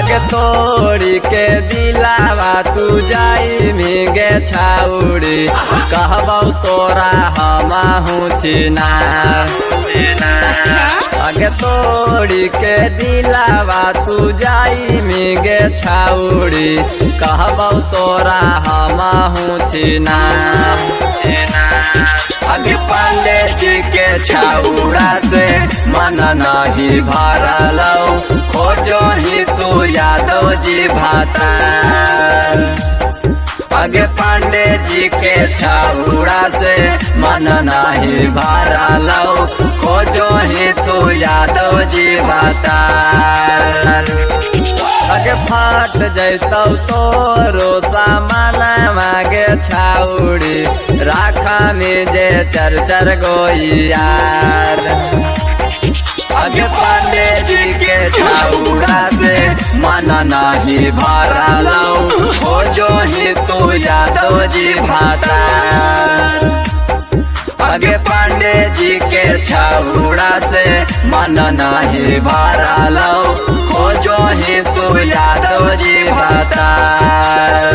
अगे तोड़ी के दिलावा तू जाई मिगे छाउड़ी कहबौ तोरा हमाहू चिनार। अगे तोड़ी के दिलावा तू जाई मिगे छाउड़ी कहबौ तोरा हमाहू चिनार। अगे पांडे जी के छाउड़ा से मन नहीं भरलौ खोजो ही तू यादव जी भातार। अगे पांडे जी के छाउड़ा से मन नहीं भरलौ खोजो ही तू यादव जी भातार। अगे फाट जैतौ तोरो सामान मागे छाउड़ी राखा में जे चर चर गोइयार। अगे पांडे जी के छाउड़ा से मन नहीं भरलौ खोजो ही तू यादव जी भातार। अगे पांडे जी के छाउड़ा से मन नहीं भरलौ खोजो ही तू यादव जी भातार।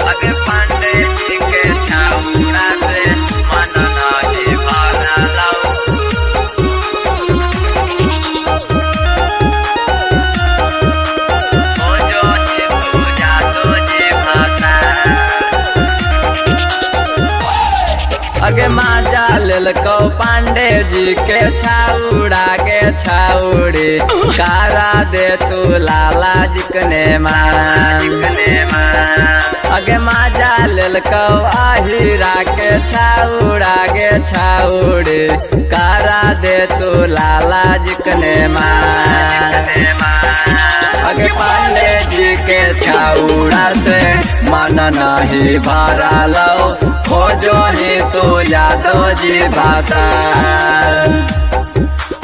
अगे पांडे जी के छाउड़ा से मन नहीं भरलौ खोजो ही तू यादव जी भातार। अगे माजा लेलकौ पांडे जी के छाउड़ा के छाउड़ी कारा दे तू लाला जिकने मान। अगे माजा लेलकौ आहिरा के छाउड़ा के छाउड़ी कारा दे तू लाला जिकने मान। अगे पांडे जी के छाउड़ा से मन नहीं भरलौ खोजो ही तू यादव जी भातार।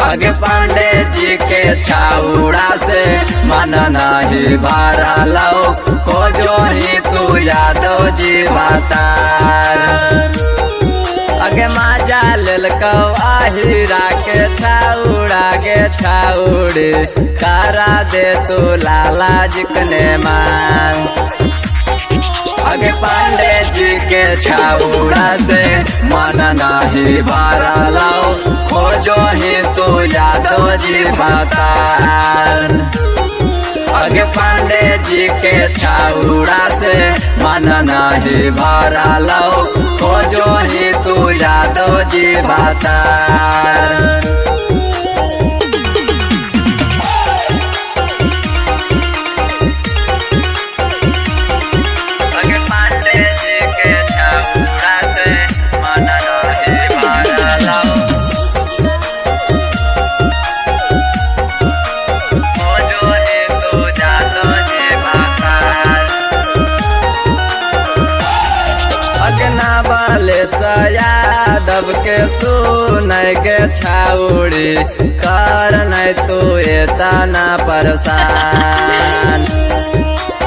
अगे पांडे जी के छाउड़ा से मन नहीं भरलौ खोजो ही तू यादव जी भातार। अगे माजा लेलकौ आहिरा के छाउड़ा के छाउड़ी कारा दे तू लाला जिकने मान। अगे पांडे जी के छाउड़ा से मन नहीं भरलौ खोजो ही तू यादव जी भातार। अगे पांडे जी के छाउड़ा से मन नहीं भरलौ खोजो ही तू यादव जी भातार। अगे पांडे जी के छाउड़ा से मन नहीं भरलौ खोजो ही तू यादव जी भातार। अगना वाले यादव के सुनय के छाउड़ी कर नहीं तू एतना परेशान।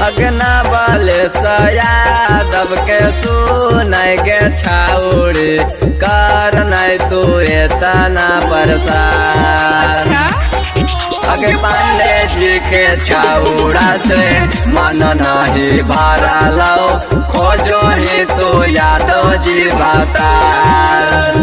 अगना वाले यादव के सुनय के छाउड़ी कर नहीं तू एतना परेशान। अगे पांडे जी के छाउड़ा से मन नहीं भरलौ खोजो ही तू यादव जी भातार।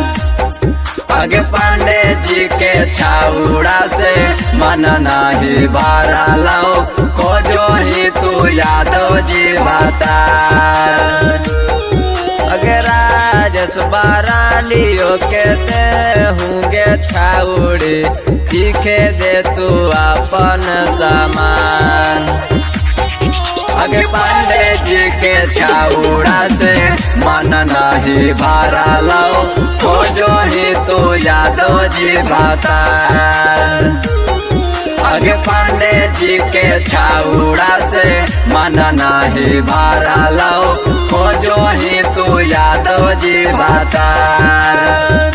अगे पांडे जी के छाउड़ा से मन नहीं भरलौ खोजो ही तू यादव जी भातार। अगे राजस बारालियो कहते होंगे छाउड़ी सीखे दे तू अपन सामान। अगे पांडे जी के छाउड़ा से मन नहीं भरलौ खोजो ही तू यादव जी भातार। अगे पांडे जी के छाउड़ा से मन नहीं भरलौ खोजो ही तू यादव जी भातार।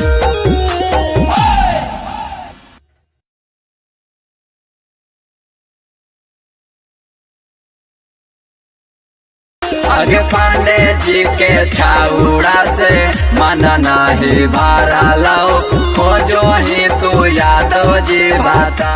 अगे पांडे जी के छाउड़ा से मन नहीं भरलो खोजो ही तू यादव जी बता।